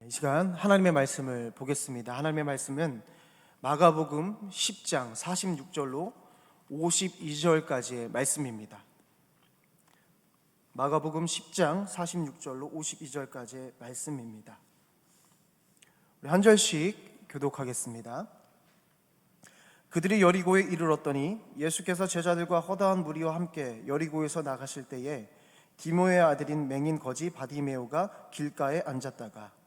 이 시간 하나님의 말씀을 보겠습니다. 하나님의 말씀은 마가복음 10장 46절로 52절까지의 말씀입니다. 마가복음 10장 46절로 52절까지의 말씀입니다. 우리 한 절씩 교독하겠습니다. 그들이 여리고에 이르렀더니 예수께서 제자들과 허다한 무리와 함께 여리고에서 나가실 때에 디모의 아들인 맹인 거지 바디메오가 길가에 앉았다가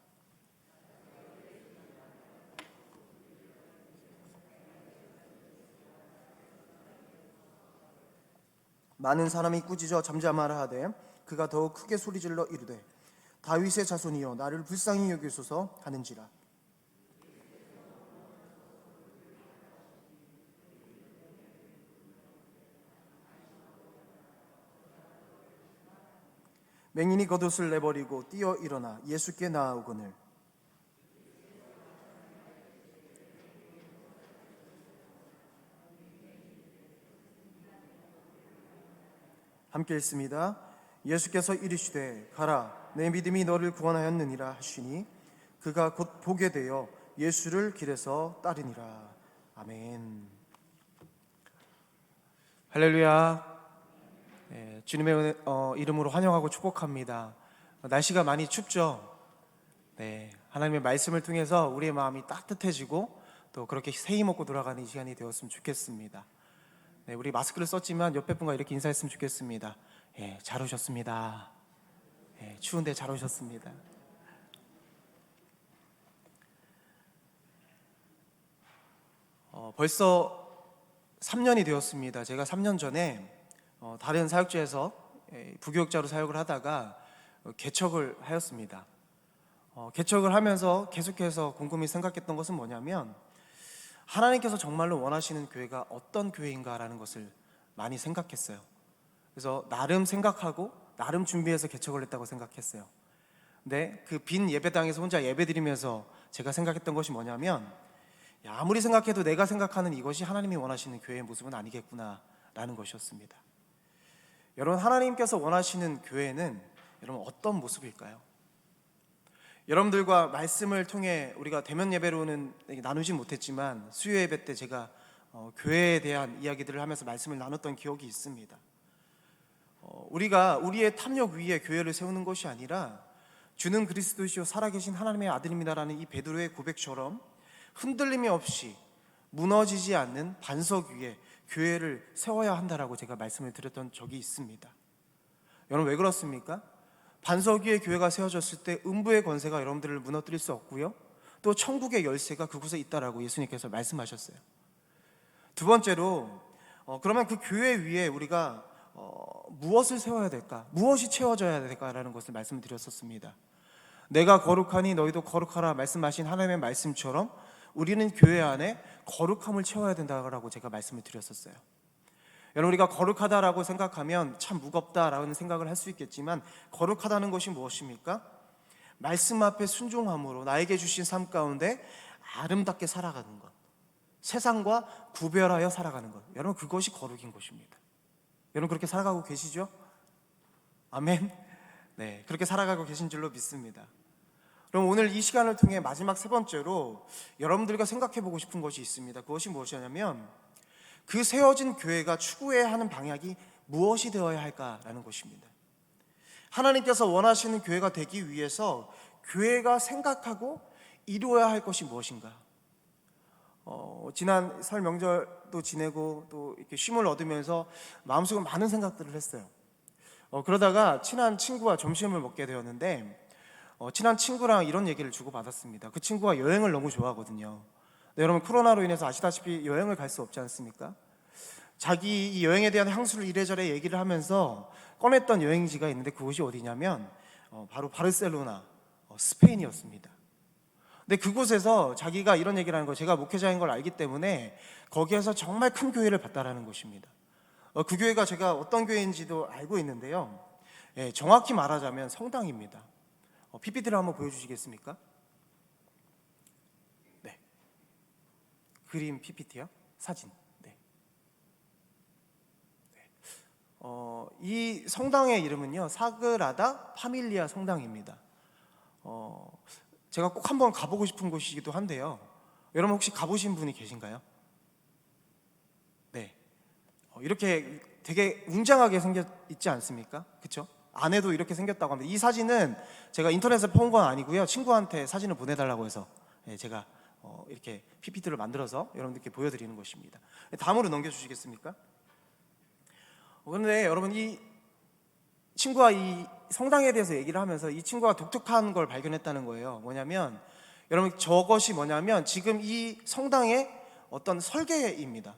많은 사람이 꾸짖어 잠잠하라 하되 그가 더욱 크게 소리질러 이르되 다윗의 자손이여 나를 불쌍히 여기소서 하는지라. 맹인이 겉옷을 내버리고 뛰어 일어나 예수께 나아오거늘 함께 읽습니다. 예수께서 이르시되 가라 내 믿음이 너를 구원하였느니라 하시니 그가 곧 보게 되어 예수를 길에서 따르니라. 아멘. 할렐루야. 주님의 이름으로 환영하고 축복합니다. 날씨가 많이 춥죠? 하나님의 말씀을 통해서 우리의 마음이 따뜻해지고 또 그렇게 새 힘 먹고 돌아가는 이 시간이 되었으면 좋겠습니다. 우리 마스크를 썼지만 옆에 분과 이렇게 인사했으면 좋겠습니다. 잘 오셨습니다. 추운데 잘 오셨습니다. 벌써 3년이 되었습니다. 제가 3년 전에 다른 사역지에서 부교육자로 사역을 하다가 개척을 하였습니다. 개척을 하면서 계속해서 곰곰이 생각했던 것은 뭐냐면 하나님께서 정말로 원하시는 교회가 어떤 교회인가라는 것을 많이 생각했어요. 그래서 나름 생각하고 나름 준비해서 개척을 했다고 생각했어요. 근데 그 빈 예배당에서 혼자 예배드리면서 제가 생각했던 것이 뭐냐면 아무리 생각해도 내가 생각하는 이것이 하나님이 원하시는 교회의 모습은 아니겠구나라는 것이었습니다. 여러분, 하나님께서 원하시는 교회는 여러분 어떤 모습일까요? 여러분들과 말씀을 통해 우리가 대면 예배로는 나누지 못했지만 수요 예배 때 제가 교회에 대한 이야기들을 하면서 말씀을 나눴던 기억이 있습니다. 우리가 우리의 탐욕 위에 교회를 세우는 것이 아니라 주는 그리스도시요 살아계신 하나님의 아들입니다라는 이 베드로의 고백처럼 흔들림이 없이 무너지지 않는 반석 위에 교회를 세워야 한다라고 제가 말씀을 드렸던 적이 있습니다. 여러분, 왜 그렇습니까? 반석 위에 교회가 세워졌을 때 음부의 권세가 여러분들을 무너뜨릴 수 없고요, 또 천국의 열쇠가 그곳에 있다라고 예수님께서 말씀하셨어요. 두 번째로 그러면 그 교회 위에 우리가 무엇을 세워야 될까? 무엇이 채워져야 될까라는 것을 말씀드렸었습니다. 내가 거룩하니 너희도 거룩하라 말씀하신 하나님의 말씀처럼 우리는 교회 안에 거룩함을 채워야 된다고 제가 말씀을 드렸었어요. 여러분, 우리가 거룩하다라고 생각하면 참 무겁다라는 생각을 할 수 있겠지만 거룩하다는 것이 무엇입니까? 말씀 앞에 순종함으로 나에게 주신 삶 가운데 아름답게 살아가는 것, 세상과 구별하여 살아가는 것, 여러분 그것이 거룩인 것입니다. 여러분 그렇게 살아가고 계시죠? 아멘. 그렇게 살아가고 계신 줄로 믿습니다. 그럼 오늘 이 시간을 통해 마지막 세 번째로 여러분들과 생각해보고 싶은 것이 있습니다. 그것이 무엇이냐면 그 세워진 교회가 추구해야 하는 방향이 무엇이 되어야 할까라는 것입니다. 하나님께서 원하시는 교회가 되기 위해서 교회가 생각하고 이루어야 할 것이 무엇인가? 지난 설 명절도 지내고 또 이렇게 쉼을 얻으면서 마음속에 많은 생각들을 했어요. 그러다가 친한 친구와 점심을 먹게 되었는데 친한 친구랑 이런 얘기를 주고받았습니다. 그 친구가 여행을 너무 좋아하거든요. 여러분, 코로나로 인해서 아시다시피 여행을 갈 수 없지 않습니까? 자기 이 여행에 대한 향수를 이래저래 얘기를 하면서 꺼냈던 여행지가 있는데 그곳이 어디냐면 바로 바르셀로나, 스페인이었습니다. 근데 그곳에서 자기가 이런 얘기를 하는 거, 제가 목회자인 걸 알기 때문에 거기에서 정말 큰 교회를 봤다라는 것입니다. 그 교회가 제가 어떤 교회인지도 알고 있는데요, 정확히 말하자면 성당입니다. PPT를 한번 보여주시겠습니까? 그림 PPT요? 사진. 이 성당의 이름은요 사그라다 파밀리아 성당입니다. 제가 꼭 한번 가보고 싶은 곳이기도 한데요. 여러분 혹시 가보신 분이 계신가요? 네. 이렇게 되게 웅장하게 생겨 있지 않습니까? 그렇죠? 안에도 이렇게 생겼다고 합니다. 이 사진은 제가 인터넷에 본 건 아니고요. 친구한테 사진을 보내달라고 해서 제가 이렇게 PPT를 만들어서 여러분들께 보여드리는 것입니다. 다음으로 넘겨주시겠습니까? 그런데 여러분, 이 친구가 이 성당에 대해서 얘기를 하면서 이 친구가 독특한 걸 발견했다는 거예요. 뭐냐면, 여러분, 저것이 뭐냐면 지금 이 성당의 어떤 설계입니다.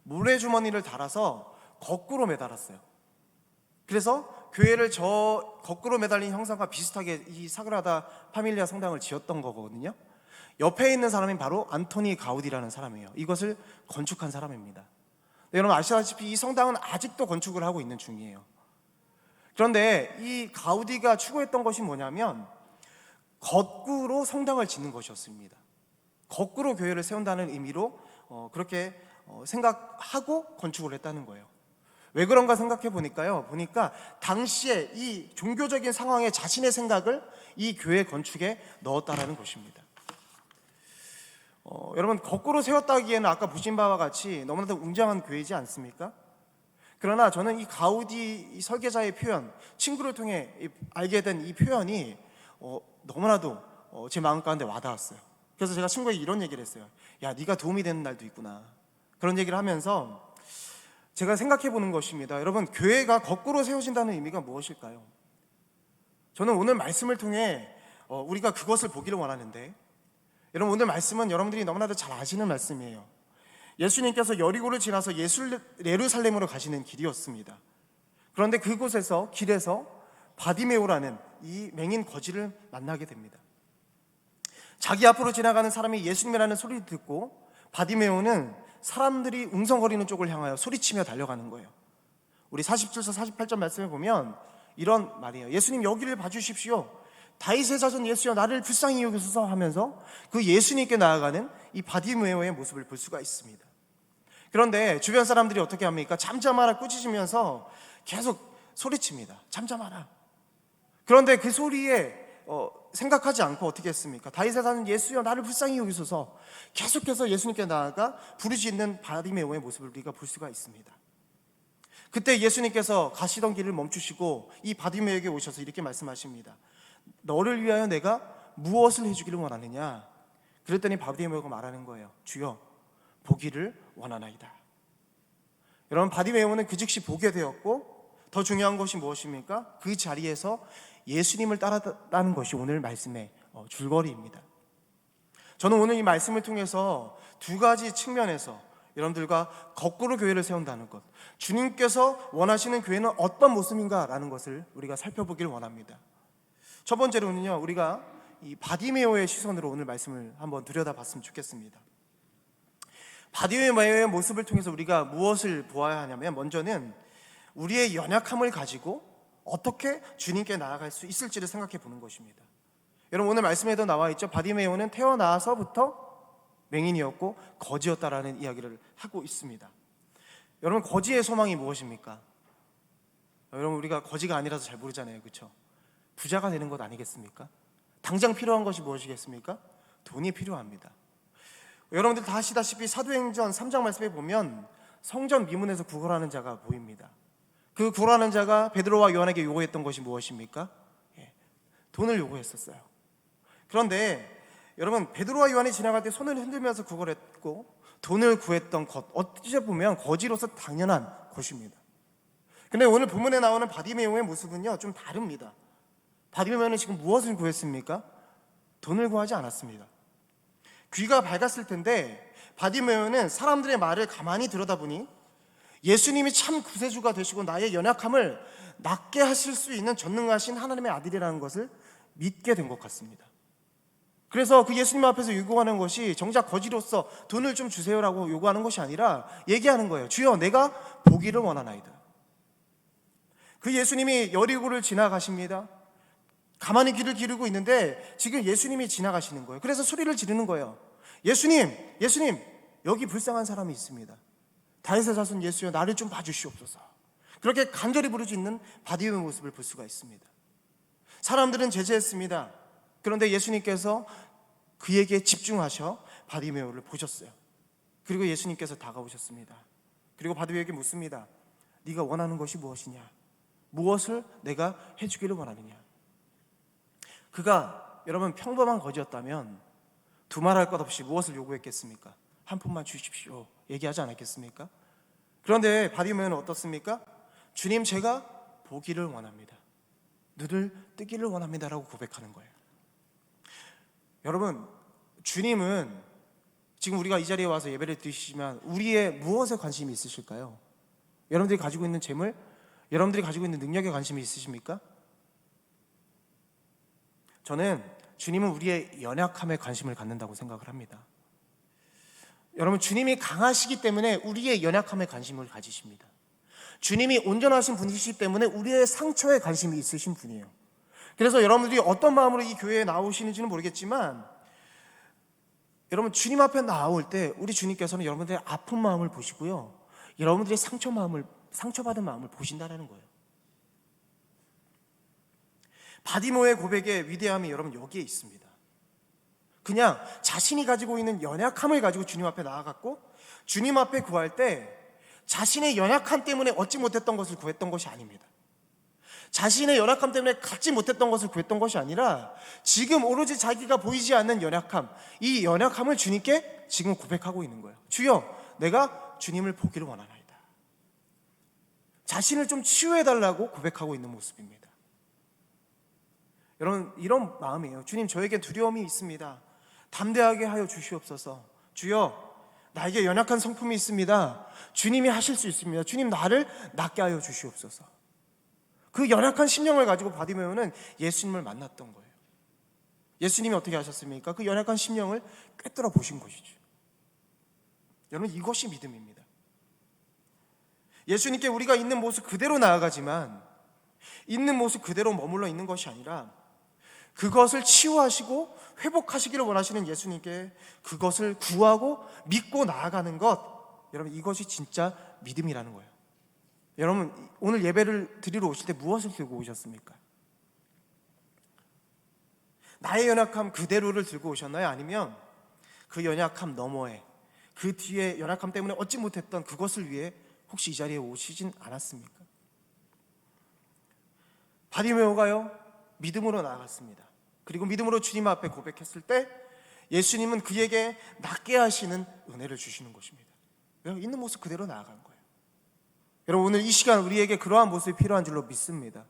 모래주머니를 달아서 거꾸로 매달았어요. 그래서 교회를 저 거꾸로 매달린 형상과 비슷하게 이 사그라다 파밀리아 성당을 지었던 거거든요. 옆에 있는 사람이 바로 안토니 가우디라는 사람이에요. 이것을 건축한 사람입니다. 여러분 아시다시피 이 성당은 아직도 건축을 하고 있는 중이에요. 그런데 이 가우디가 추구했던 것이 뭐냐면 거꾸로 성당을 짓는 것이었습니다. 거꾸로 교회를 세운다는 의미로 그렇게 생각하고 건축을 했다는 거예요. 왜 그런가 생각해 보니까 당시에 이 종교적인 상황에 자신의 생각을 이 교회 건축에 넣었다라는 것입니다. 여러분, 거꾸로 세웠다기에는 아까 보신 바와 같이 너무나도 웅장한 교회이지 않습니까? 그러나 저는 이 가우디 이 설계자의 표현, 친구를 통해 알게 된 이 표현이 너무나도 제 마음 가운데 와닿았어요. 그래서 제가 친구에게 이런 얘기를 했어요. 야, 네가 도움이 되는 날도 있구나. 그런 얘기를 하면서 제가 생각해 보는 것입니다. 여러분, 교회가 거꾸로 세워진다는 의미가 무엇일까요? 저는 오늘 말씀을 통해 우리가 그것을 보기를 원하는데, 여러분, 오늘 말씀은 여러분들이 너무나도 잘 아시는 말씀이에요. 예수님께서 여리고를 지나서 예루살렘으로 가시는 길이었습니다. 그런데 그곳에서 길에서 바디메오라는 이 맹인 거지를 만나게 됩니다. 자기 앞으로 지나가는 사람이 예수님이라는 소리를 듣고 바디메오는 사람들이 웅성거리는 쪽을 향하여 소리치며 달려가는 거예요. 우리 47절 48절 말씀에 보면 이런 말이에요. 예수님, 여기를 봐주십시오. 다윗의 자손 예수여, 나를 불쌍히 여기소서 하면서 그 예수님께 나아가는 이 바디메오의 모습을 볼 수가 있습니다. 그런데 주변 사람들이 어떻게 합니까? 잠잠하라 꾸짖으면서 계속 소리칩니다. 잠잠하라. 그런데 그 소리에 생각하지 않고 어떻게 했습니까? 다윗의 자손 예수여, 나를 불쌍히 여기소서 계속해서 예수님께 나아가 부르짖는 바디메오의 모습을 우리가 볼 수가 있습니다. 그때 예수님께서 가시던 길을 멈추시고 이 바디메오에게 오셔서 이렇게 말씀하십니다. 너를 위하여 내가 무엇을 해주기를 원하느냐? 그랬더니 바디메오가 말하는 거예요. 주여, 보기를 원하나이다. 여러분, 바디메오는 그 즉시 보게 되었고, 더 중요한 것이 무엇입니까? 그 자리에서 예수님을 따랐다는 것이 오늘 말씀의 줄거리입니다. 저는 오늘 이 말씀을 통해서 두 가지 측면에서 여러분들과 거꾸로 교회를 세운다는 것, 주님께서 원하시는 교회는 어떤 모습인가라는 것을 우리가 살펴보길 원합니다. 첫 번째로는요, 우리가 이 바디메오의 시선으로 오늘 말씀을 한번 들여다봤으면 좋겠습니다. 바디메오의 모습을 통해서 우리가 무엇을 보아야 하냐면, 먼저는 우리의 연약함을 가지고 어떻게 주님께 나아갈 수 있을지를 생각해 보는 것입니다. 여러분, 오늘 말씀에도 나와 있죠. 바디메오는 태어나서부터 맹인이었고 거지였다라는 이야기를 하고 있습니다. 여러분, 거지의 소망이 무엇입니까? 여러분, 우리가 거지가 아니라서 잘 모르잖아요, 그렇죠? 부자가 되는 것 아니겠습니까? 당장 필요한 것이 무엇이겠습니까? 돈이 필요합니다. 여러분들 다 아시다시피 사도행전 3장 말씀에 보면 성전 미문에서 구걸하는 자가 보입니다. 그 구걸하는 자가 베드로와 요한에게 요구했던 것이 무엇입니까? 돈을 요구했었어요. 그런데 여러분, 베드로와 요한이 지나갈 때 손을 흔들면서 구걸했고 돈을 구했던 것, 어찌 보면 거지로서 당연한 것입니다. 근데 오늘 본문에 나오는 바디메오의 모습은요, 좀 다릅니다. 바디메오는 지금 무엇을 구했습니까? 돈을 구하지 않았습니다. 귀가 밝았을 텐데 바디메오는 사람들의 말을 가만히 들여다보니 예수님이 참 구세주가 되시고 나의 연약함을 낫게 하실 수 있는 전능하신 하나님의 아들이라는 것을 믿게 된 것 같습니다. 그래서 그 예수님 앞에서 요구하는 것이 정작 거지로서 돈을 좀 주세요라고 요구하는 것이 아니라 얘기하는 거예요. 주여, 내가 보기를 원하나이다. 그 예수님이 여리고를 지나가십니다. 가만히 귀를 기울이고 있는데 지금 예수님이 지나가시는 거예요. 그래서 소리를 지르는 거예요. 예수님, 예수님, 여기 불쌍한 사람이 있습니다. 다윗의 자손 예수여, 나를 좀 봐주시옵소서. 그렇게 간절히 부르짖는 바디메오의 모습을 볼 수가 있습니다. 사람들은 제지했습니다. 그런데 예수님께서 그에게 집중하셔 바디메오를 보셨어요. 그리고 예수님께서 다가오셨습니다. 그리고 바디메오에게 묻습니다. 네가 원하는 것이 무엇이냐? 무엇을 내가 해주기를 원하느냐? 그가 여러분 평범한 거지였다면 두말할 것 없이 무엇을 요구했겠습니까? 한 푼만 주십시오 얘기하지 않았겠습니까? 그런데 바디메오는 어떻습니까? 주님, 제가 보기를 원합니다. 눈을 뜨기를 원합니다라고 고백하는 거예요. 여러분, 주님은 지금 우리가 이 자리에 와서 예배를 드리시지만 우리의 무엇에 관심이 있으실까요? 여러분들이 가지고 있는 재물, 여러분들이 가지고 있는 능력에 관심이 있으십니까? 저는 주님은 우리의 연약함에 관심을 갖는다고 생각을 합니다. 여러분, 주님이 강하시기 때문에 우리의 연약함에 관심을 가지십니다. 주님이 온전하신 분이시기 때문에 우리의 상처에 관심이 있으신 분이에요. 그래서 여러분들이 어떤 마음으로 이 교회에 나오시는지는 모르겠지만 여러분, 주님 앞에 나올 때 우리 주님께서는 여러분들의 아픈 마음을 보시고요, 여러분들의 상처받은 마음을 보신다는 거예요. 바디메오의 고백의 위대함이 여러분 여기에 있습니다. 그냥 자신이 가지고 있는 연약함을 가지고 주님 앞에 나아갔고, 주님 앞에 구할 때 자신의 연약함 때문에 얻지 못했던 것을 구했던 것이 아닙니다. 자신의 연약함 때문에 갖지 못했던 것을 구했던 것이 아니라 지금 오로지 자기가 보이지 않는 연약함, 이 연약함을 주님께 지금 고백하고 있는 거예요. 주여, 내가 주님을 보기를 원하나이다. 자신을 좀 치유해달라고 고백하고 있는 모습입니다. 여러분, 이런 마음이에요. 주님, 저에게 두려움이 있습니다. 담대하게 하여 주시옵소서. 주여, 나에게 연약한 성품이 있습니다. 주님이 하실 수 있습니다. 주님, 나를 낫게 하여 주시옵소서. 그 연약한 심령을 가지고 바디메오는 예수님을 만났던 거예요. 예수님이 어떻게 하셨습니까? 그 연약한 심령을 꿰뚫어 보신 것이죠. 여러분, 이것이 믿음입니다. 예수님께 우리가 있는 모습 그대로 나아가지만 있는 모습 그대로 머물러 있는 것이 아니라 그것을 치유하시고 회복하시기를 원하시는 예수님께 그것을 구하고 믿고 나아가는 것, 여러분, 이것이 진짜 믿음이라는 거예요. 여러분, 오늘 예배를 드리러 오실 때 무엇을 들고 오셨습니까? 나의 연약함 그대로를 들고 오셨나요? 아니면 그 연약함 너머에, 그 뒤에 연약함 때문에 얻지 못했던 그것을 위해 혹시 이 자리에 오시진 않았습니까? 바디메오가요, 믿음으로 나아갔습니다. 그리고 믿음으로 주님 앞에 고백했을 때 예수님은 그에게 낫게 하시는 은혜를 주시는 것입니다. 있는 모습 그대로 나아간 거예요. 여러분, 오늘 이 시간 우리에게 그러한 모습이 필요한 줄로 믿습니다.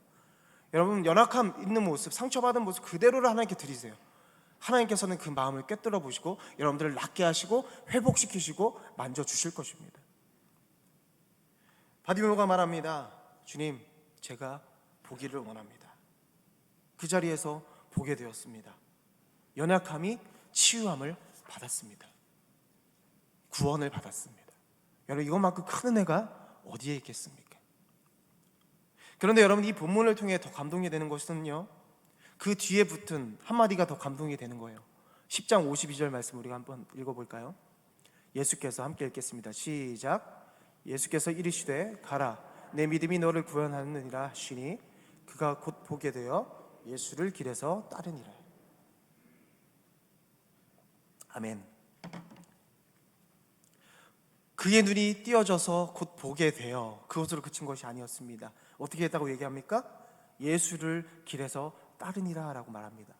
여러분, 연약함 있는 모습, 상처받은 모습 그대로를 하나님께 드리세요. 하나님께서는 그 마음을 꿰뚫어 보시고 여러분들을 낫게 하시고 회복시키시고 만져주실 것입니다. 바디메오가 말합니다. 주님, 제가 보기를 원합니다. 그 자리에서 보게 되었습니다. 연약함이 치유함을 받았습니다. 구원을 받았습니다. 여러분, 이것만큼 큰 은혜가 어디에 있겠습니까? 그런데 여러분, 이 본문을 통해 더 감동이 되는 것은요, 그 뒤에 붙은 한마디가 더 감동이 되는 거예요. 10장 52절 말씀 우리가 한번 읽어볼까요? 예수께서 함께 읽겠습니다. 시작. 예수께서 이르시되 가라, 내 믿음이 너를 구원하느니라 하시니 그가 곧 보게 되어 예수를 길에서 따르니라. 아멘. 그의 눈이 띄어져서 곧 보게 되어 그것으로 그친 것이 아니었습니다. 어떻게 했다고 얘기합니까? 예수를 길에서 따르니라 라고 말합니다.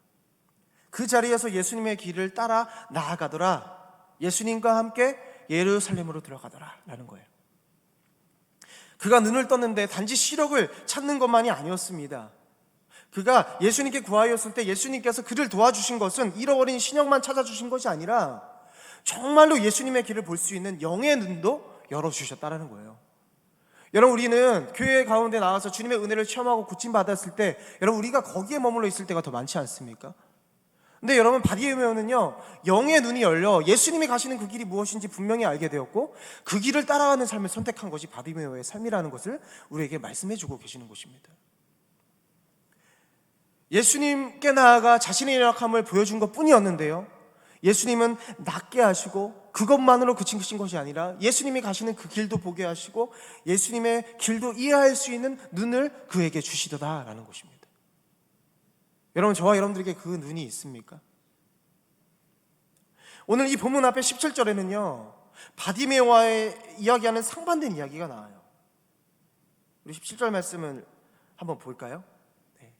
그 자리에서 예수님의 길을 따라 나아가더라. 예수님과 함께 예루살렘으로 들어가더라 라는 거예요. 그가 눈을 떴는데 단지 시력을 찾는 것만이 아니었습니다. 그가 예수님께 구하였을 때 예수님께서 그를 도와주신 것은 잃어버린 신령만 찾아주신 것이 아니라 정말로 예수님의 길을 볼 수 있는 영의 눈도 열어주셨다는 거예요. 여러분, 우리는 교회 가운데 나와서 주님의 은혜를 체험하고 고침받았을 때 여러분, 우리가 거기에 머물러 있을 때가 더 많지 않습니까? 근데 여러분, 바디메오는요, 영의 눈이 열려 예수님이 가시는 그 길이 무엇인지 분명히 알게 되었고 그 길을 따라가는 삶을 선택한 것이 바디메오의 삶이라는 것을 우리에게 말씀해 주고 계시는 것입니다. 예수님께 나아가 자신의 연약함을 보여준 것뿐이었는데요, 예수님은 낫게 하시고 그것만으로 그친 것이 아니라 예수님이 가시는 그 길도 보게 하시고 예수님의 길도 이해할 수 있는 눈을 그에게 주시더라라는 것입니다. 여러분, 저와 여러분들에게 그 눈이 있습니까? 오늘 이 본문 앞에 17절에는요 바디메오와의 이야기하는 상반된 이야기가 나와요. 우리 17절 말씀을 한번 볼까요? 네.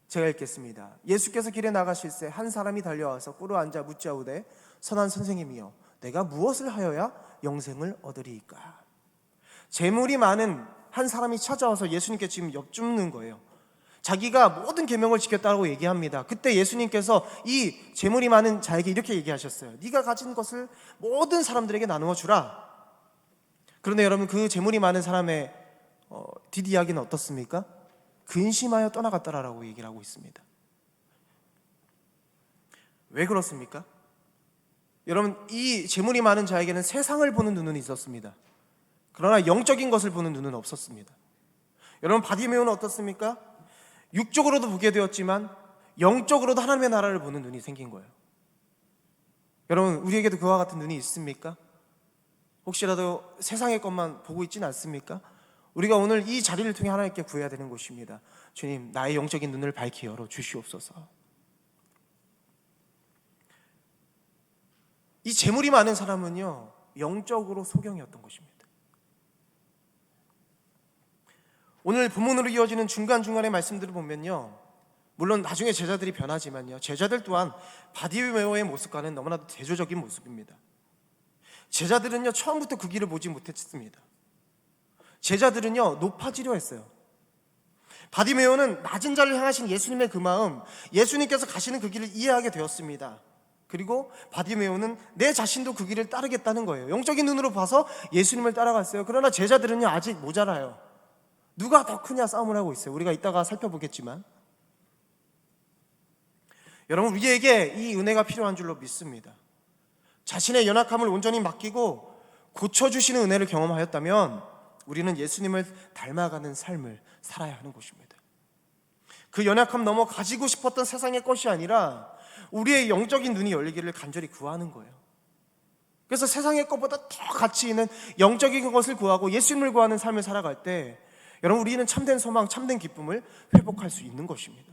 제가 읽겠습니다. 예수께서 길에 나가실새 한 사람이 달려와서 꿇어 앉아 묻자오되 선한 선생님이여 내가 무엇을 하여야 영생을 얻으리이까? 재물이 많은 한 사람이 찾아와서 예수님께 지금 엿줍는 거예요. 자기가 모든 계명을 지켰다고 얘기합니다. 그때 예수님께서 이 재물이 많은 자에게 이렇게 얘기하셨어요. 네가 가진 것을 모든 사람들에게 나누어 주라. 그런데 여러분 그 재물이 많은 사람의 뒷이야기는 어떻습니까? 근심하여 떠나갔다라고 얘기를 하고 있습니다. 왜 그렇습니까? 여러분 이 재물이 많은 자에게는 세상을 보는 눈은 있었습니다. 그러나 영적인 것을 보는 눈은 없었습니다. 여러분 바디메오는 어떻습니까? 육적으로도 보게 되었지만 영적으로도 하나님의 나라를 보는 눈이 생긴 거예요. 여러분 우리에게도 그와 같은 눈이 있습니까? 혹시라도 세상의 것만 보고 있지는 않습니까? 우리가 오늘 이 자리를 통해 하나님께 구해야 되는 것입니다. 주님 나의 영적인 눈을 밝히 열어 주시옵소서. 이 재물이 많은 사람은요 영적으로 소경이었던 것입니다. 오늘 본문으로 이어지는 중간중간의 말씀들을 보면요 물론 나중에 제자들이 변하지만요 제자들 또한 바디메오의 모습과는 너무나도 대조적인 모습입니다. 제자들은요 처음부터 그 길을 보지 못했습니다. 제자들은요 높아지려 했어요. 바디메오는 낮은 자를 향하신 예수님의 그 마음, 예수님께서 가시는 그 길을 이해하게 되었습니다. 그리고 바디메오는 내 자신도 그 길을 따르겠다는 거예요. 영적인 눈으로 봐서 예수님을 따라갔어요. 그러나 제자들은요 아직 모자라요. 누가 더 크냐 싸움을 하고 있어요. 우리가 이따가 살펴보겠지만 여러분 우리에게 이 은혜가 필요한 줄로 믿습니다. 자신의 연약함을 온전히 맡기고 고쳐주시는 은혜를 경험하였다면 우리는 예수님을 닮아가는 삶을 살아야 하는 것입니다. 그 연약함 넘어 가지고 싶었던 세상의 것이 아니라 우리의 영적인 눈이 열리기를 간절히 구하는 거예요. 그래서 세상의 것보다 더 가치 있는 영적인 것을 구하고 예수님을 구하는 삶을 살아갈 때 여러분 우리는 참된 소망, 참된 기쁨을 회복할 수 있는 것입니다.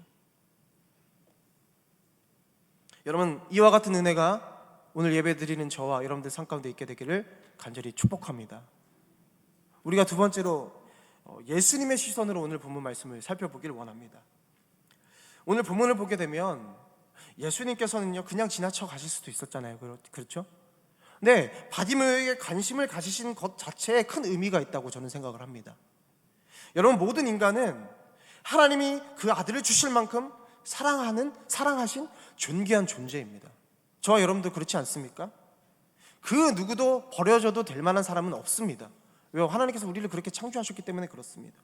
여러분 이와 같은 은혜가 오늘 예배드리는 저와 여러분들 삶 가운데 있게 되기를 간절히 축복합니다. 우리가 두 번째로 예수님의 시선으로 오늘 본문 말씀을 살펴보기를 원합니다. 오늘 본문을 보게 되면 예수님께서는요 그냥 지나쳐 가실 수도 있었잖아요. 그렇죠? 근데 바디메오에게 관심을 가지시는 것 자체에 큰 의미가 있다고 저는 생각을 합니다. 여러분 모든 인간은 하나님이 그 아들을 주실 만큼 사랑하신 존귀한 존재입니다. 저와 여러분도 그렇지 않습니까? 그 누구도 버려져도 될 만한 사람은 없습니다. 왜요? 하나님께서 우리를 그렇게 창조하셨기 때문에 그렇습니다.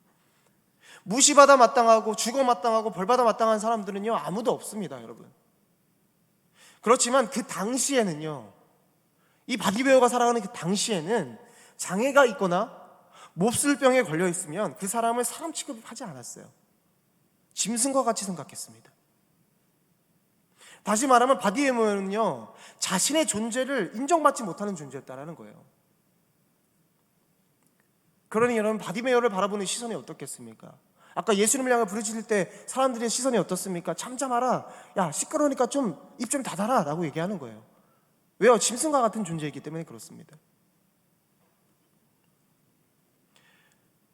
무시받아 마땅하고 죽어 마땅하고 벌받아 마땅한 사람들은요 아무도 없습니다. 여러분 그렇지만 그 당시에는요 이 바디메오가 살아가는 그 당시에는 장애가 있거나 몹쓸병에 걸려 있으면 그 사람을 사람 취급하지 않았어요. 짐승과 같이 생각했습니다. 다시 말하면 바디메오는요 자신의 존재를 인정받지 못하는 존재였다는 거예요. 그러니 여러분 바디메오를 바라보는 시선이 어떻겠습니까? 아까 예수님을 향해 부르짖을 때 사람들의 시선이 어떻습니까? 잠잠하라, 야 시끄러우니까 좀 입 좀 닫아라 라고 얘기하는 거예요. 왜요? 짐승과 같은 존재이기 때문에 그렇습니다.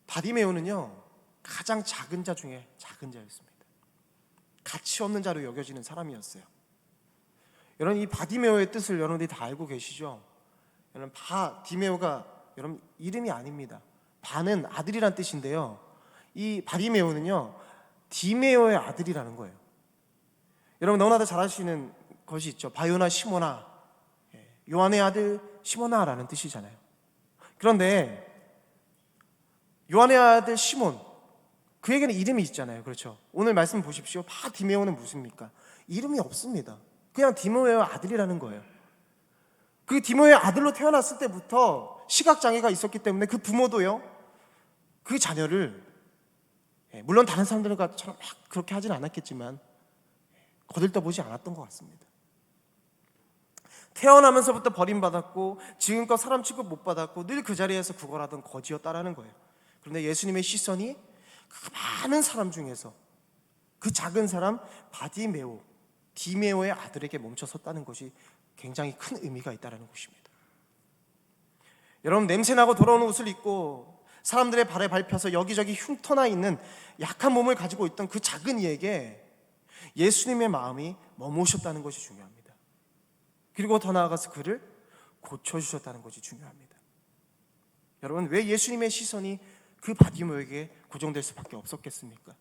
바디메오는요 가장 작은 자 중에 작은 자였습니다. 가치 없는 자로 여겨지는 사람이었어요. 여러분 이 바디메오의 뜻을 여러분들이 다 알고 계시죠? 여러분 바디메오가 여러분 이름이 아닙니다. 바는 아들이란 뜻인데요 이 바디메오는요 디메오의 아들이라는 거예요. 여러분 너무나도 잘 아시는 것이 있죠. 바요나 시모나, 요한의 아들 시모나라는 뜻이잖아요. 그런데 요한의 아들 시몬, 그에게는 이름이 있잖아요. 그렇죠? 오늘 말씀 보십시오. 바디메오는 무엇입니까? 이름이 없습니다. 그냥 디메오의 아들이라는 거예요. 그 디메오의 아들로 태어났을 때부터 시각장애가 있었기 때문에 그 부모도요 그 자녀를 물론 다른 사람들처럼 막 그렇게 하진 않았겠지만 거들떠보지 않았던 것 같습니다. 태어나면서부터 버림받았고 지금껏 사람 취급 못 받았고 늘 그 자리에서 구걸하던 거지였다라는 거예요. 그런데 예수님의 시선이 그 많은 사람 중에서 그 작은 사람 바디메오, 디메오의 아들에게 멈춰섰다는 것이 굉장히 큰 의미가 있다는 것입니다. 여러분, 냄새나고 더러운 옷을 입고 사람들의 발에 밟혀서 여기저기 흉터나 있는 약한 몸을 가지고 있던 그 작은 이에게 예수님의 마음이 머무셨다는 것이 중요합니다. 그리고 더 나아가서 그를 고쳐주셨다는 것이 중요합니다. 여러분, 왜 예수님의 시선이 그 바디모에게 고정될 수밖에 없었겠습니까?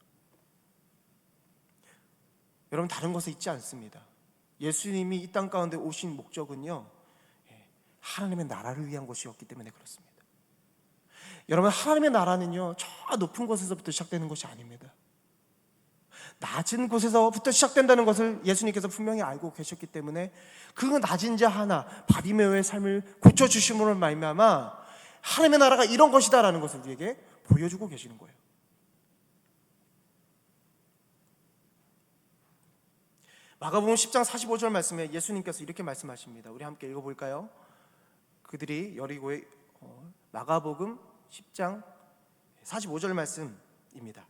여러분, 다른 것에 있지 않습니다. 예수님이 이 땅 가운데 오신 목적은요, 하나님의 나라를 위한 것이었기 때문에 그렇습니다. 여러분, 하나님의 나라는요, 저 높은 곳에서부터 시작되는 것이 아닙니다. 낮은 곳에서부터 시작된다는 것을 예수님께서 분명히 알고 계셨기 때문에 그 낮은 자 하나, 바디메오의 삶을 고쳐주심으로 말미암아 하나님의 나라가 이런 것이다라는 것을 우리에게 보여주고 계시는 거예요. 마가복음 10장 45절 말씀에 예수님께서 이렇게 말씀하십니다. 우리 함께 읽어볼까요? 그들이 여리고에 마가복음 10장 45절 말씀입니다.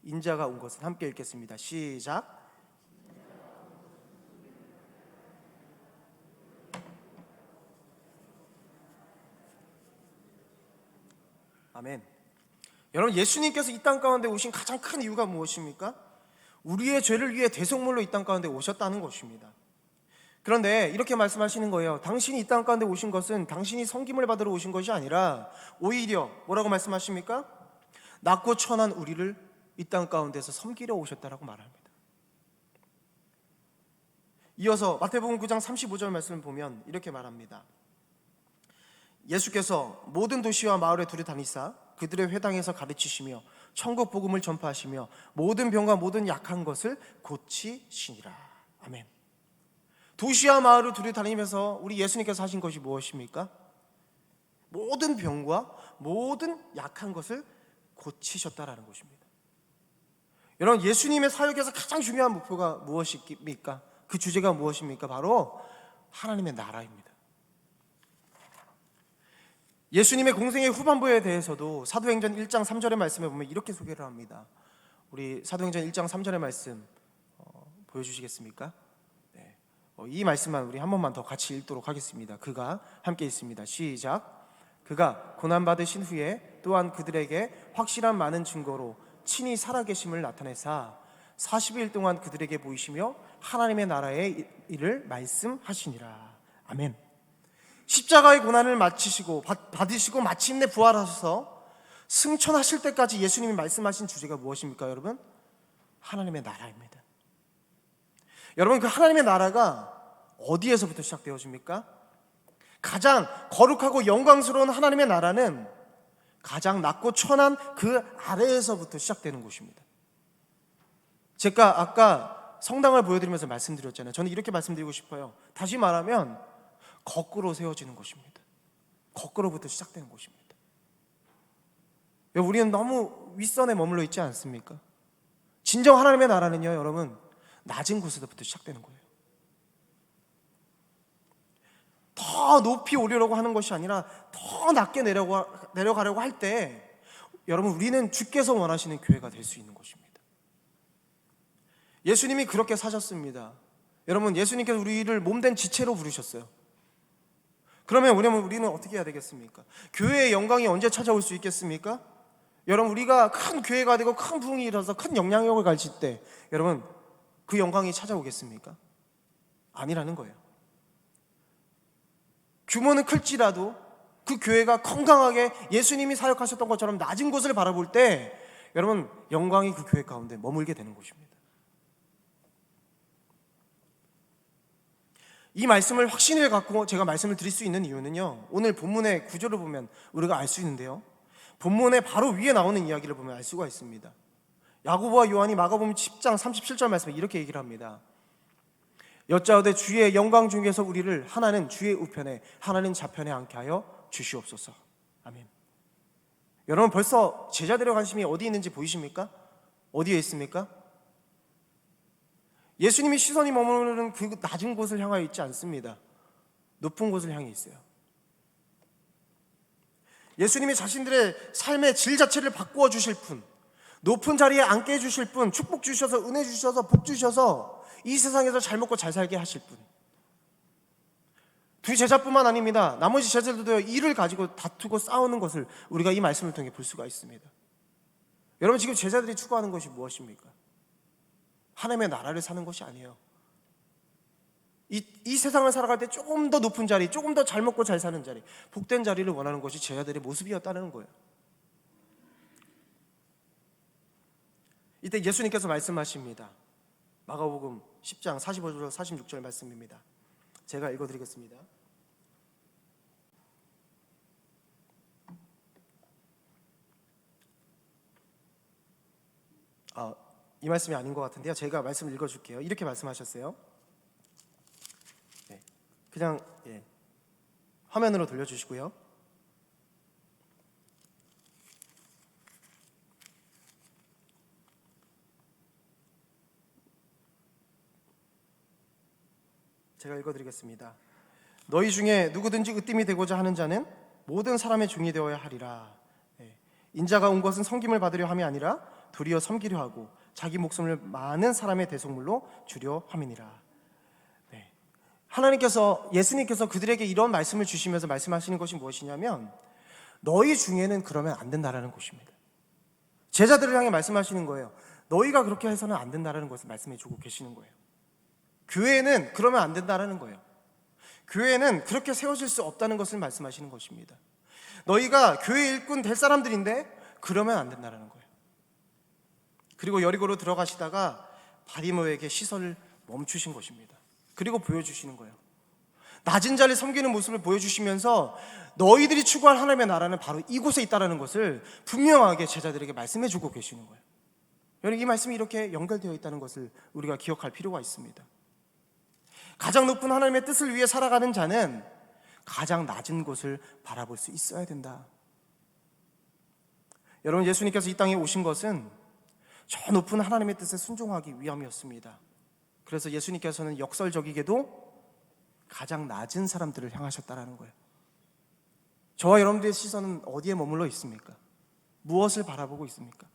인자가 온 것은 함께 읽겠습니다. 시작. 아멘. 여러분, 예수님께서 이 땅 가운데 오신 가장 큰 이유가 무엇입니까? 우리의 죄를 위해 대속물로 이 땅 가운데 오셨다는 것입니다. 그런데 이렇게 말씀하시는 거예요. 당신이 이 땅 가운데 오신 것은 당신이 섬김을 받으러 오신 것이 아니라 오히려 뭐라고 말씀하십니까? 낮고 천한 우리를 이 땅 가운데서 섬기려 오셨다라고 말합니다. 이어서 마태복음 9장 35절 말씀을 보면 이렇게 말합니다. 예수께서 모든 도시와 마을에 두루 다니사 그들의 회당에서 가르치시며 천국 복음을 전파하시며 모든 병과 모든 약한 것을 고치시니라. 아멘. 도시와 마을을 두루 다니면서 우리 예수님께서 하신 것이 무엇입니까? 모든 병과 모든 약한 것을 고치셨다라는 것입니다. 여러분, 예수님의 사역에서 가장 중요한 목표가 무엇입니까? 그 주제가 무엇입니까? 바로 하나님의 나라입니다. 예수님의 공생의 후반부에 대해서도 사도행전 1장 3절의 말씀에 보면 이렇게 소개를 합니다. 우리 사도행전 1장 3절의 말씀 보여주시겠습니까? 네. 이 말씀만 우리 한 번만 더 같이 읽도록 하겠습니다. 그가 함께 있습니다. 시작. 그가 고난받으신 후에 또한 그들에게 확실한 많은 증거로 친히 살아계심을 나타내사 40일 동안 그들에게 보이시며 하나님의 나라의 일을 말씀하시니라. 아멘. 십자가의 고난을 받으시고 마침내 부활하셔서 승천하실 때까지 예수님이 말씀하신 주제가 무엇입니까, 여러분? 하나님의 나라입니다. 여러분, 그 하나님의 나라가 어디에서부터 시작되어집니까? 가장 거룩하고 영광스러운 하나님의 나라는 가장 낮고 천한 그 아래에서부터 시작되는 곳입니다. 제가 아까 성당을 보여드리면서 말씀드렸잖아요. 저는 이렇게 말씀드리고 싶어요. 다시 말하면 거꾸로 세워지는 것입니다. 거꾸로부터 시작되는 것입니다. 우리는 너무 윗선에 머물러 있지 않습니까? 진정 하나님의 나라는요, 여러분, 낮은 곳에서부터 시작되는 거예요. 더 높이 오르려고 하는 것이 아니라 더 낮게 내려가려고 할 때 여러분, 우리는 주께서 원하시는 교회가 될 수 있는 것입니다. 예수님이 그렇게 사셨습니다. 여러분, 예수님께서 우리를 몸된 지체로 부르셨어요. 그러면 우리는 어떻게 해야 되겠습니까? 교회의 영광이 언제 찾아올 수 있겠습니까? 여러분, 우리가 큰 교회가 되고 큰 부흥이 일어서 큰 영향력을 가질 때 여러분, 그 영광이 찾아오겠습니까? 아니라는 거예요. 규모는 클지라도 그 교회가 건강하게 예수님이 사역하셨던 것처럼 낮은 곳을 바라볼 때 여러분, 영광이 그 교회 가운데 머물게 되는 것입니다. 이 말씀을 확신을 갖고 제가 말씀을 드릴 수 있는 이유는요, 오늘 본문의 구조를 보면 우리가 알 수 있는데요, 본문의 바로 위에 나오는 이야기를 보면 알 수가 있습니다. 야고보와 요한이 마가복음 10장 37절 말씀에 이렇게 얘기를 합니다. 여짜오되 주의 영광 중에서 우리를 하나는 주의 우편에 하나는 좌편에 앉게 하여 주시옵소서. 아멘. 여러분, 벌써 제자들의 관심이 어디 있는지 보이십니까? 어디에 있습니까? 예수님이 시선이 머무르는 그 낮은 곳을 향하여 있지 않습니다. 높은 곳을 향해 있어요. 예수님이 자신들의 삶의 질 자체를 바꾸어 주실 분, 높은 자리에 앉게 해주실 분, 축복 주셔서 은혜 주셔서 복 주셔서 이 세상에서 잘 먹고 잘 살게 하실 분, 두 제자뿐만 아닙니다. 나머지 제자들도 이를 가지고 다투고 싸우는 것을 우리가 이 말씀을 통해 볼 수가 있습니다. 여러분, 지금 제자들이 추구하는 것이 무엇입니까? 하나님의 나라를 사는 것이 아니에요. 이 세상을 살아갈 때 조금 더 높은 자리, 조금 더 잘 먹고 잘 사는 자리, 복된 자리를 원하는 것이 제자들의 모습이었다는 거예요. 이때 예수님께서 말씀하십니다. 마가복음 10장 45절 46절 말씀입니다. 제가 읽어드리겠습니다. 이 말씀이 아닌 것 같은데요. 제가 말씀을 읽어줄게요. 이렇게 말씀하셨어요. 그냥 화면으로 돌려주시고요. 제가 읽어드리겠습니다. 너희 중에 누구든지 으뜸이 되고자 하는 자는 모든 사람의 종이 되어야 하리라. 인자가 온 것은 섬김을 받으려 함이 아니라 도리어 섬기려 하고 자기 목숨을 많은 사람의 대속물로 주려 함이니라. 하나님께서, 예수님께서 그들에게 이런 말씀을 주시면서 말씀하시는 것이 무엇이냐면 너희 중에는 그러면 안 된다라는 것입니다. 제자들을 향해 말씀하시는 거예요. 너희가 그렇게 해서는 안 된다라는 것을 말씀해 주고 계시는 거예요. 교회는 그러면 안 된다라는 거예요. 교회는 그렇게 세워질 수 없다는 것을 말씀하시는 것입니다. 너희가 교회 일꾼 될 사람들인데 그러면 안 된다라는 거예요. 그리고 여리고로 들어가시다가 바리모에게 시선을 멈추신 것입니다. 그리고 보여주시는 거예요. 낮은 자를 섬기는 모습을 보여주시면서 너희들이 추구할 하나님의 나라는 바로 이곳에 있다는 것을 분명하게 제자들에게 말씀해 주고 계시는 거예요. 여러분, 이 말씀이 이렇게 연결되어 있다는 것을 우리가 기억할 필요가 있습니다. 가장 높은 하나님의 뜻을 위해 살아가는 자는 가장 낮은 곳을 바라볼 수 있어야 된다. 여러분, 예수님께서 이 땅에 오신 것은 저 높은 하나님의 뜻에 순종하기 위함이었습니다. 그래서 예수님께서는 역설적이게도 가장 낮은 사람들을 향하셨다라는 거예요. 저와 여러분들의 시선은 어디에 머물러 있습니까? 무엇을 바라보고 있습니까?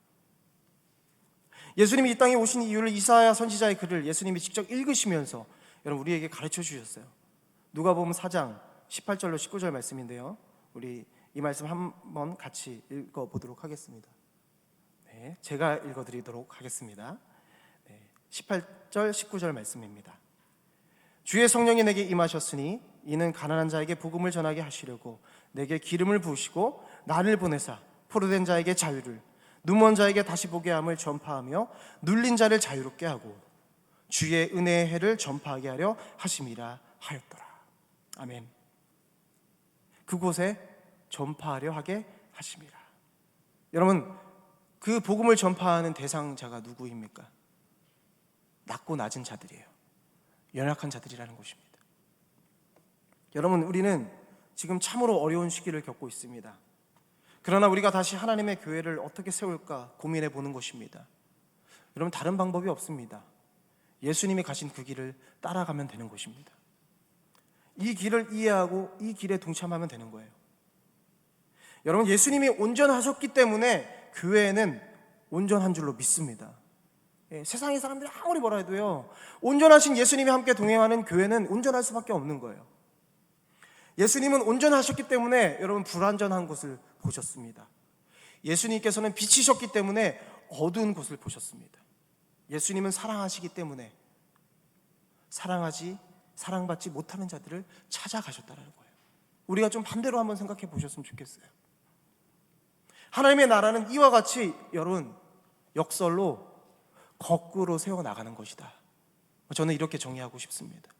예수님이 이 땅에 오신 이유를 이사야 선지자의 글을 예수님이 직접 읽으시면서 여러분 우리에게 가르쳐 주셨어요. 누가복음 4장 18절로 19절 말씀인데요. 우리 이 말씀 한번 같이 읽어보도록 하겠습니다. 제가 읽어드리도록 하겠습니다. 18절 19절 말씀입니다. 주의 성령이 내게 임하셨으니 이는 가난한 자에게 복음을 전하게 하시려고 내게 기름을 부으시고 나를 보내사 포로된 자에게 자유를, 눈먼 자에게 다시 보게 함을 전파하며 눌린 자를 자유롭게 하고 주의 은혜의 해를 전파하게 하려 하심이라 하였더라. 아멘. 그곳에 전파하려 하게 하심이라. 여러분, 그 복음을 전파하는 대상자가 누구입니까? 낮고 낮은 자들이에요. 연약한 자들이라는 것입니다. 여러분, 우리는 지금 참으로 어려운 시기를 겪고 있습니다. 그러나 우리가 다시 하나님의 교회를 어떻게 세울까 고민해 보는 것입니다. 여러분, 다른 방법이 없습니다. 예수님이 가신 그 길을 따라가면 되는 것입니다. 이 길을 이해하고 이 길에 동참하면 되는 거예요. 여러분, 예수님이 온전하셨기 때문에 교회는 온전한 줄로 믿습니다. 세상의 사람들이 아무리 뭐라 해도요, 온전하신 예수님이 함께 동행하는 교회는 온전할 수밖에 없는 거예요. 예수님은 온전하셨기 때문에 여러분 불완전한 곳을 보셨습니다. 예수님께서는 빛이셨기 때문에 어두운 곳을 보셨습니다. 예수님은 사랑하시기 때문에 사랑받지 못하는 자들을 찾아가셨다는 거예요. 우리가 좀 반대로 한번 생각해 보셨으면 좋겠어요. 하나님의 나라는 이와 같이 여러분 역설로 거꾸로 세워나가는 것이다. 저는 이렇게 정의하고 싶습니다.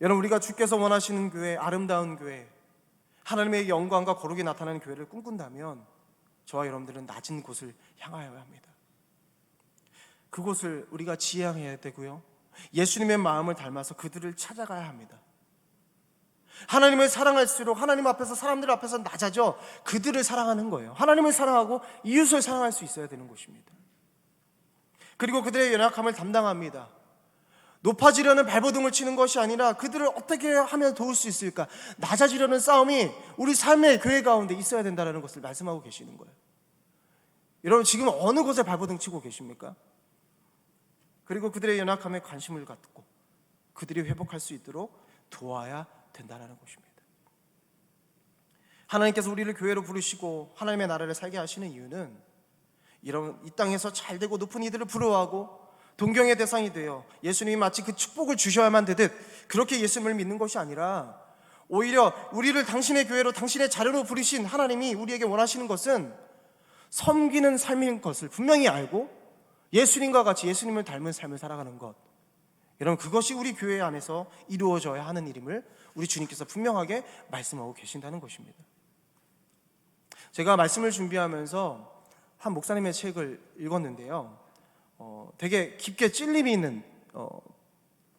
여러분, 우리가 주께서 원하시는 교회, 아름다운 교회, 하나님의 영광과 거룩이 나타나는 교회를 꿈꾼다면 저와 여러분들은 낮은 곳을 향하여야 합니다. 그곳을 우리가 지향해야 되고요, 예수님의 마음을 닮아서 그들을 찾아가야 합니다. 하나님을 사랑할수록 하나님 앞에서, 사람들 앞에서 낮아져 그들을 사랑하는 거예요. 하나님을 사랑하고 이웃을 사랑할 수 있어야 되는 것입니다. 그리고 그들의 연약함을 담당합니다. 높아지려는 발버둥을 치는 것이 아니라 그들을 어떻게 하면 도울 수 있을까, 낮아지려는 싸움이 우리 삶의 교회 가운데 있어야 된다는 것을 말씀하고 계시는 거예요. 여러분, 지금 어느 곳에 발버둥 치고 계십니까? 그리고 그들의 연약함에 관심을 갖고 그들이 회복할 수 있도록 도와야 된다는 것입니다. 하나님께서 우리를 교회로 부르시고 하나님의 나라를 살게 하시는 이유는 이런 이 땅에서 잘되고 높은 이들을 부러워하고 동경의 대상이 되어 예수님이 마치 그 축복을 주셔야만 되듯 그렇게 예수님을 믿는 것이 아니라 오히려 우리를 당신의 교회로 당신의 자녀로 부르신 하나님이 우리에게 원하시는 것은 섬기는 삶인 것을 분명히 알고 예수님과 같이 예수님을 닮은 삶을 살아가는 것, 여러분 그것이 우리 교회 안에서 이루어져야 하는 일임을 우리 주님께서 분명하게 말씀하고 계신다는 것입니다. 제가 말씀을 준비하면서 한 목사님의 책을 읽었는데요, 되게 깊게 찔림이 있는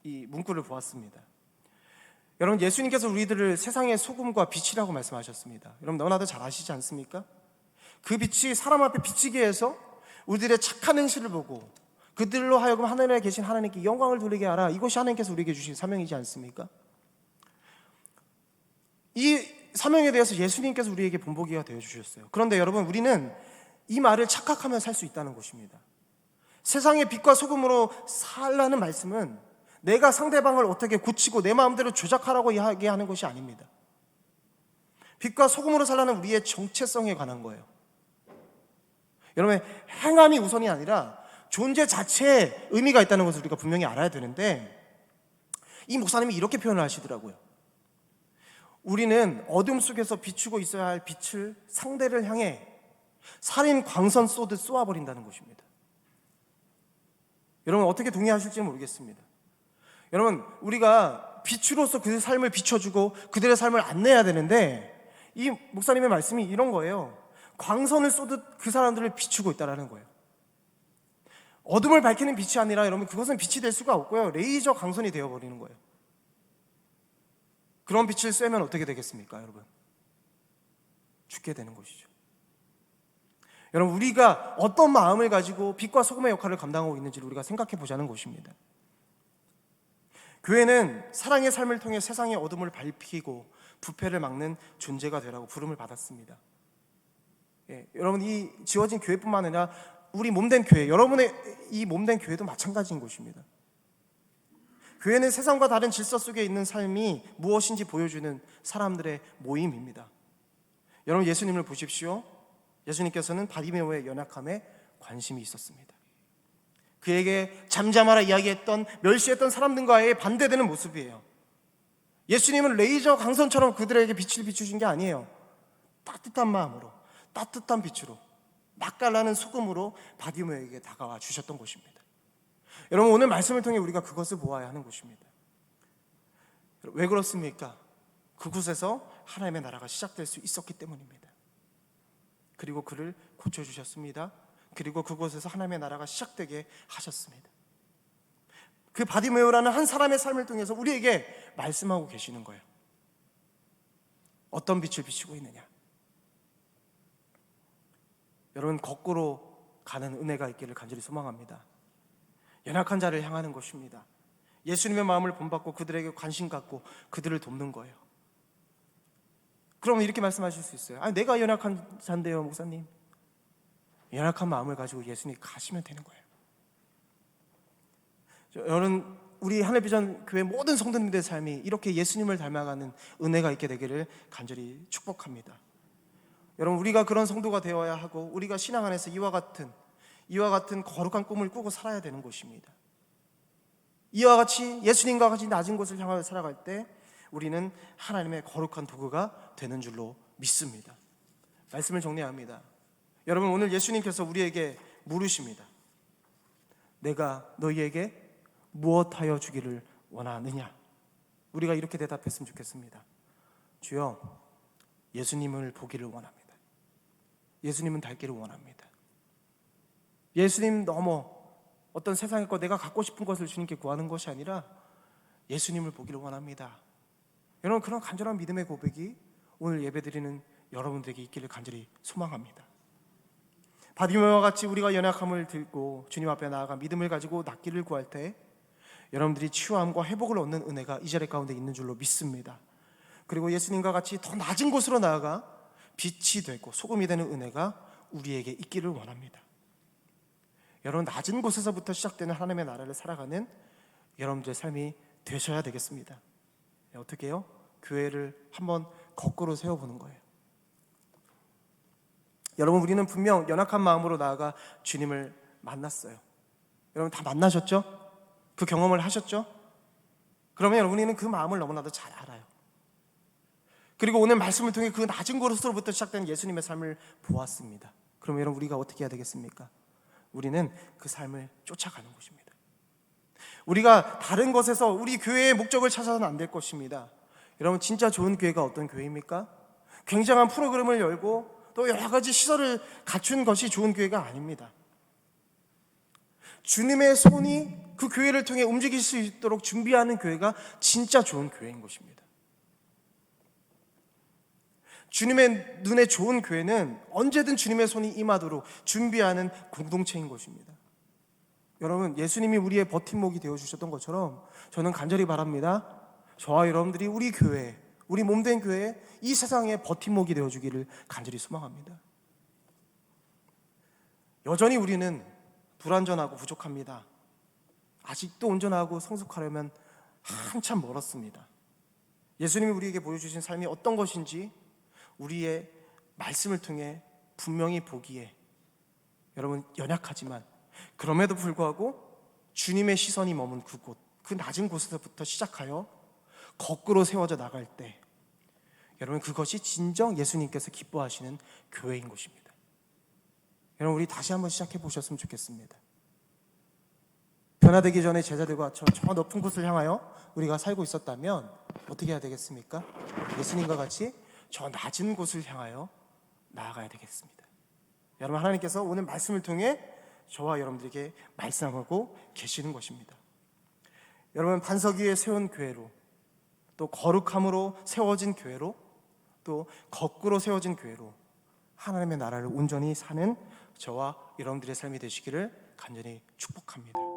이 문구를 보았습니다. 여러분, 예수님께서 우리들을 세상의 소금과 빛이라고 말씀하셨습니다. 여러분 너무나도 잘 아시지 않습니까? 그 빛이 사람 앞에 비치게 해서 우리들의 착한 행실을 보고 그들로 하여금 하늘에 계신 하나님께 영광을 돌리게 하라, 이것이 하나님께서 우리에게 주신 사명이지 않습니까? 이 사명에 대해서 예수님께서 우리에게 본보기가 되어주셨어요. 그런데 여러분, 우리는 이 말을 착각하며 살 수 있다는 것입니다. 세상의 빛과 소금으로 살라는 말씀은 내가 상대방을 어떻게 고치고 내 마음대로 조작하라고 이야기하는 것이 아닙니다. 빛과 소금으로 살라는 우리의 정체성에 관한 거예요. 여러분, 행함이 우선이 아니라 존재 자체에 의미가 있다는 것을 우리가 분명히 알아야 되는데, 이 목사님이 이렇게 표현을 하시더라고요. 우리는 어둠 속에서 비추고 있어야 할 빛을 상대를 향해 살인 광선 쏘듯 쏘아버린다는 것입니다. 여러분 어떻게 동의하실지 모르겠습니다. 여러분, 우리가 빛으로서 그들의 삶을 비춰주고 그들의 삶을 안내해야 되는데, 이 목사님의 말씀이 이런 거예요. 광선을 쏘듯 그 사람들을 비추고 있다는 거예요. 어둠을 밝히는 빛이 아니라 여러분, 그것은 빛이 될 수가 없고요, 레이저 광선이 되어버리는 거예요. 그런 빛을 쐬면 어떻게 되겠습니까, 여러분? 죽게 되는 것이죠. 여러분, 우리가 어떤 마음을 가지고 빛과 소금의 역할을 감당하고 있는지를 우리가 생각해 보자는 것입니다. 교회는 사랑의 삶을 통해 세상의 어둠을 밝히고 부패를 막는 존재가 되라고 부름을 받았습니다. 여러분, 이 지어진 교회뿐만 아니라 우리 몸된 교회, 여러분의 이 몸된 교회도 마찬가지인 것입니다. 교회는 세상과 다른 질서 속에 있는 삶이 무엇인지 보여주는 사람들의 모임입니다. 여러분, 예수님을 보십시오. 예수님께서는 바디메오의 연약함에 관심이 있었습니다. 그에게 잠잠하라 이야기했던, 멸시했던 사람들과의 반대되는 모습이에요. 예수님은 레이저 광선처럼 그들에게 빛을 비추신 게 아니에요. 따뜻한 마음으로, 따뜻한 빛으로, 맛깔나는 소금으로 바디메오에게 다가와 주셨던 것입니다. 여러분, 오늘 말씀을 통해 우리가 그것을 보아야 하는 것입니다. 왜 그렇습니까? 그곳에서 하나님의 나라가 시작될 수 있었기 때문입니다. 그리고 그를 고쳐주셨습니다. 그리고 그곳에서 하나님의 나라가 시작되게 하셨습니다. 그 바디메오라는 한 사람의 삶을 통해서 우리에게 말씀하고 계시는 거예요. 어떤 빛을 비추고 있느냐. 여러분, 거꾸로 가는 은혜가 있기를 간절히 소망합니다. 연약한 자를 향하는 것입니다. 예수님의 마음을 본받고 그들에게 관심 갖고 그들을 돕는 거예요. 그럼 이렇게 말씀하실 수 있어요. 아니, 내가 연약한 자인데요, 목사님. 연약한 마음을 가지고 예수님 가시면 되는 거예요. 여러분, 우리 하늘비전 교회 모든 성도님들의 삶이 이렇게 예수님을 닮아가는 은혜가 있게 되기를 간절히 축복합니다. 여러분, 우리가 그런 성도가 되어야 하고, 우리가 신앙 안에서 이와 같은 거룩한 꿈을 꾸고 살아야 되는 것입니다. 이와 같이 예수님과 같이 낮은 곳을 향하여 살아갈 때 우리는 하나님의 거룩한 도구가 되는 줄로 믿습니다. 말씀을 정리합니다. 여러분, 오늘 예수님께서 우리에게 물으십니다. 내가 너희에게 무엇하여 주기를 원하느냐? 우리가 이렇게 대답했으면 좋겠습니다. 주여, 예수님을 보기를 원합니다. 예수님은 닮기를 원합니다. 예수님 넘어 어떤 세상의 것, 내가 갖고 싶은 것을 주님께 구하는 것이 아니라 예수님을 보기를 원합니다. 여러분, 그런 간절한 믿음의 고백이 오늘 예배드리는 여러분들에게 있기를 간절히 소망합니다. 바디메오와 같이 우리가 연약함을 들고 주님 앞에 나아가 믿음을 가지고 낫기를 구할 때 여러분들이 치유함과 회복을 얻는 은혜가 이 자리 가운데 있는 줄로 믿습니다. 그리고 예수님과 같이 더 낮은 곳으로 나아가 빛이 되고 소금이 되는 은혜가 우리에게 있기를 원합니다. 여러분, 낮은 곳에서부터 시작되는 하나님의 나라를 살아가는 여러분들의 삶이 되셔야 되겠습니다. 어떻게 해요? 교회를 한번 거꾸로 세워보는 거예요. 여러분, 우리는 분명 연약한 마음으로 나아가 주님을 만났어요. 여러분 다 만나셨죠? 그 경험을 하셨죠? 그러면 여러분은 그 마음을 너무나도 잘 알아요. 그리고 오늘 말씀을 통해 그 낮은 곳으로부터 시작된 예수님의 삶을 보았습니다. 그러면 여러분, 우리가 어떻게 해야 되겠습니까? 우리는 그 삶을 쫓아가는 것입니다. 우리가 다른 것에서 우리 교회의 목적을 찾아서는 안 될 것입니다. 여러분, 진짜 좋은 교회가 어떤 교회입니까? 굉장한 프로그램을 열고 또 여러 가지 시설을 갖춘 것이 좋은 교회가 아닙니다. 주님의 손이 그 교회를 통해 움직일 수 있도록 준비하는 교회가 진짜 좋은 교회인 것입니다. 주님의 눈에 좋은 교회는 언제든 주님의 손이 임하도록 준비하는 공동체인 것입니다. 여러분, 예수님이 우리의 버팀목이 되어주셨던 것처럼 저는 간절히 바랍니다. 저와 여러분들이 우리 교회, 우리 몸된 교회, 이 세상의 버팀목이 되어주기를 간절히 소망합니다. 여전히 우리는 불완전하고 부족합니다. 아직도 온전하고 성숙하려면 한참 멀었습니다. 예수님이 우리에게 보여주신 삶이 어떤 것인지 우리의 말씀을 통해 분명히 보기에, 여러분, 연약하지만 그럼에도 불구하고 주님의 시선이 머문 그곳, 그 낮은 곳에서부터 시작하여 거꾸로 세워져 나갈 때, 여러분, 그것이 진정 예수님께서 기뻐하시는 교회인 것입니다. 여러분, 우리 다시 한번 시작해 보셨으면 좋겠습니다. 변화되기 전에 제자들과 저 높은 곳을 향하여 우리가 살고 있었다면 어떻게 해야 되겠습니까? 예수님과 같이 저 낮은 곳을 향하여 나아가야 되겠습니다. 여러분, 하나님께서 오늘 말씀을 통해 저와 여러분들에게 말씀하고 계시는 것입니다. 여러분, 반석 위에 세운 교회로, 또 거룩함으로 세워진 교회로, 또 거꾸로 세워진 교회로 하나님의 나라를 온전히 사는 저와 여러분들의 삶이 되시기를 간절히 축복합니다.